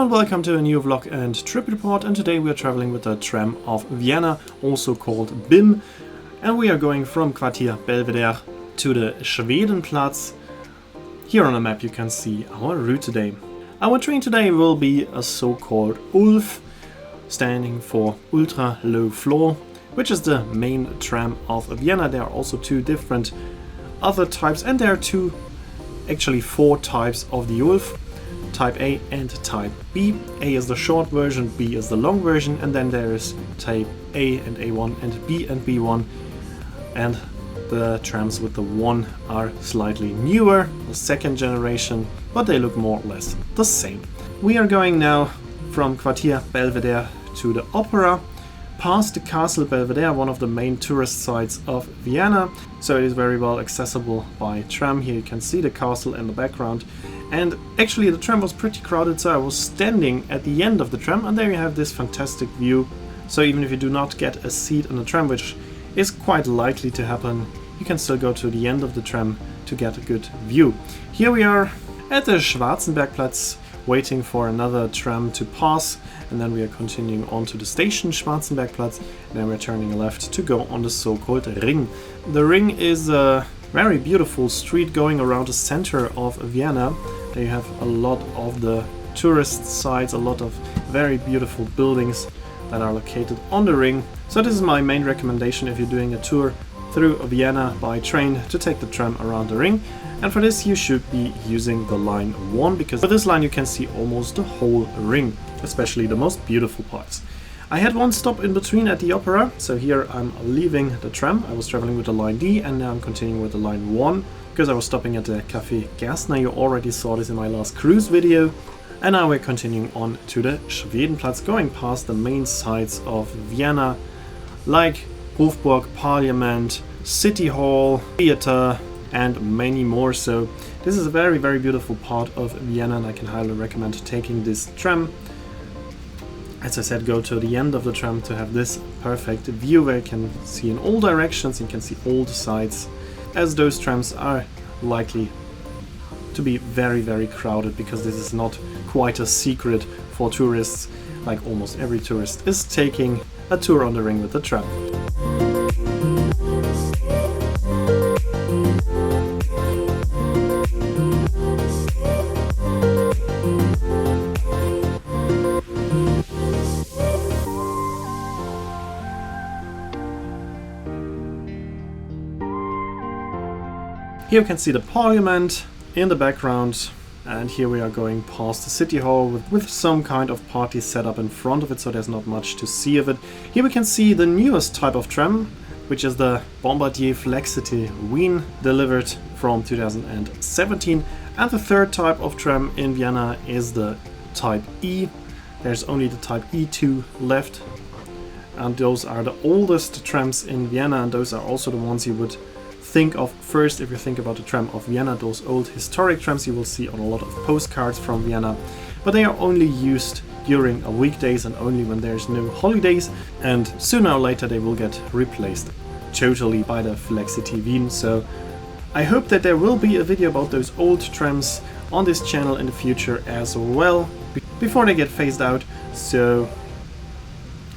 Hello and welcome to a new vlog and trip report, and today we are traveling with the tram of Vienna, also called BIM, and we are going from Quartier Belvedere to the Schwedenplatz. Here on the map you can see our route today. Our train today will be a so-called ULF, standing for ultra low floor, which is the main tram of Vienna. There are also two different other types, and there are actually four types of the ULF. Type A and Type B. A is the short version, B is the long version, and then there is Type A and A1 and B1. And the trams with the 1 are slightly newer, the second generation, but they look more or less the same. We are going now from Quartier Belvedere to the Opera, past the Castle Belvedere, one of the main tourist sites of Vienna, so it is very well accessible by tram. Here you can see the castle in the background, and actually the tram was pretty crowded, so I was standing at the end of the tram, and there you have this fantastic view. So even if you do not get a seat in the tram, which is quite likely to happen, you can still go to the end of the tram to get a good view. Here we are at the Schwedenplatz, waiting for another tram to pass, and then we are continuing on to the station Schwedenplatz, and then we're turning left to go on the so-called Ring. The Ring is a very beautiful street going around the center of Vienna. There you have a lot of the tourist sites, a lot of very beautiful buildings that are located on the Ring. So this is my main recommendation if you're doing a tour through Vienna by train, to take the tram around the Ring. And for this you should be using the line 1, because for this line you can see almost the whole Ring, especially the most beautiful parts. I had one stop in between at the Opera, so here I'm leaving the tram. I was traveling with the line D, and now I'm continuing with the line 1, because I was stopping at the Café Gerstner. You already saw this in my last cruise video. And now we're continuing on to the Schwedenplatz, going past the main sites of Vienna, like Hofburg, Parliament, City Hall, Theater, and many more. So this is a very, very beautiful part of Vienna, and I can highly recommend taking this tram. As I said, go to the end of the tram to have this perfect view where you can see in all directions, you can see all the sides, as those trams are likely to be very, very crowded, because this is not quite a secret for tourists, like almost every tourist is taking a tour on the Ring with the tram. Here you can see the Parliament in the background, and here we are going past the City Hall with some kind of party set up in front of it, so there's not much to see of it. Here we can see the newest type of tram, which is the Bombardier Flexity Wien, delivered from 2017. And the third type of tram in Vienna is the Type E. There's only the Type E2 left, and those are the oldest trams in Vienna, and those are also the ones you would think of first if you think about the tram of Vienna. Those old historic trams you will see on a lot of postcards from Vienna, but they are only used during weekdays and only when there's no holidays, and sooner or later they will get replaced totally by the Flexity Wien. So I hope that there will be a video about those old trams on this channel in the future as well, before they get phased out. So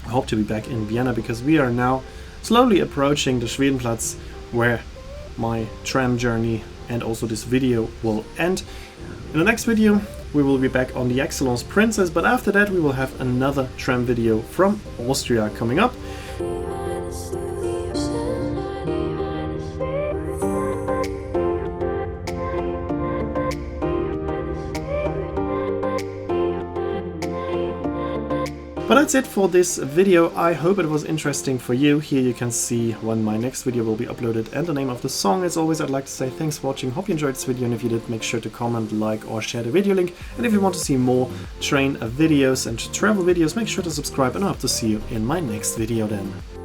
I hope to be back in Vienna, because we are now slowly approaching the Schwedenplatz, where my tram journey and also this video will end. In the next video we will be back on the Excellence Princess, but after that we will have another tram video from Austria coming up. But that's it for this video. I hope it was interesting for you. Here you can see when my next video will be uploaded and the name of the song. As always, I'd like to say thanks for watching. Hope you enjoyed this video, and if you did, make sure to comment, like, or share the video link. And if you want to see more train videos and travel videos, make sure to subscribe, and I hope to see you in my next video then.